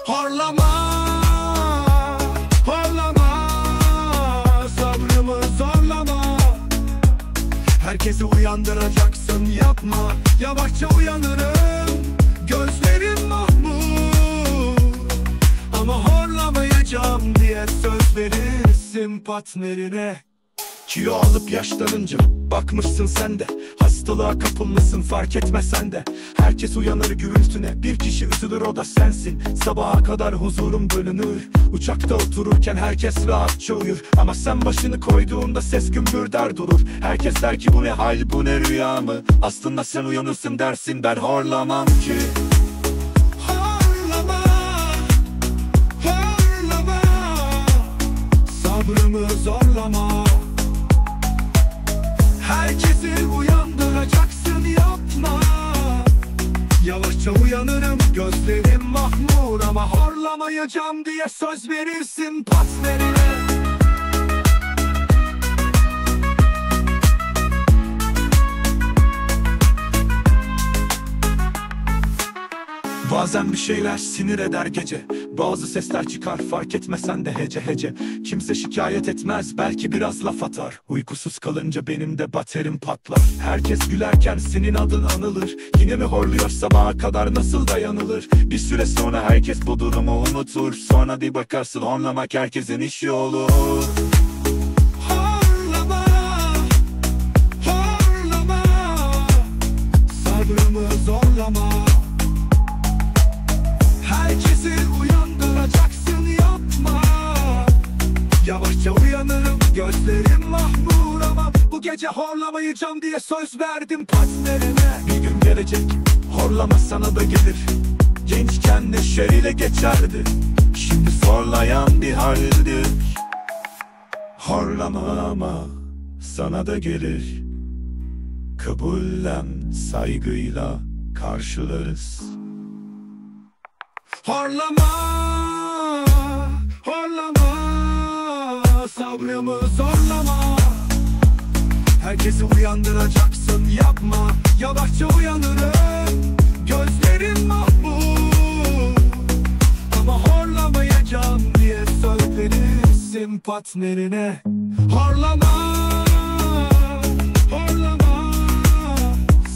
Horlama, horlama, sabrımı zorlama. Herkesi uyandıracaksın, yapma. Yavaşça uyanırım, gözlerim mahmur. Ama horlamayacağım diye söz verirsin partnerine. Kilo alıp yaşlanınca bakmışsın sen de, hastalığa kapılmışsın fark etmesen de. Herkes uyanır gürültüne, bir kişi üzülür, o da sensin. Sabaha kadar huzurum bölünür. Uçakta otururken herkes rahatça uyur. Ama sen başını koyduğunda ses gümbürder durur. Herkes der ki bu ne hal, bu ne rüya mı? Aslında sen uyanırsın dersin, ben horlamam ki. Horlama, horlama, sabrımı zorlama. Herkesi uyandıracaksın, yapma. Yavaşça uyanırım, gözlerim mahmur. Ama horlamayacağım diye söz verirsin partnerine. Bazen bir şeyler sinir eder gece. Bazı sesler çıkar fark etmesen de hece hece. Kimse şikayet etmez, belki biraz laf atar. Uykusuz kalınca benim de baterim patlar. Herkes gülerken senin adın anılır. Yine mi horluyor sabaha kadar, nasıl dayanılır? Bir süre sonra herkes bu durumu unutur. Sonra bir bakarsın horlamak herkesin işi olur. Horlama, horlama, sabrımı zorlama. Herkesi uyandıracaksın, yapma. Yavaşça uyanırım, gözlerim mahmur. Ama bu gece horlamayacağım diye söz verdim partnerime. Bir gün gelecek, horlama sana da gelir. Gençken neşeyle geçerdi, şimdi zorlayan bir haldir. Horlama ama sana da gelir. Kabullen, saygıyla karşılarız. Horlama, horlama, sabrımı zorlama. Herkesi uyandıracaksın, yapma. Yavaşça uyanırım, gözlerim mahmur. Ama horlamayacağım diye söz verirsin partnerine. Horlama, horlama,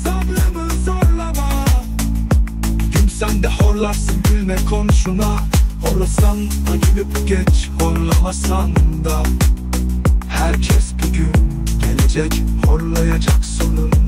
sabrımı zorlama. Sen de horlarsın, gülme komşuna. Horlasan da gülüp geç, horlamasan da. Herkes bir gün gelecek, horlayacak sonunda.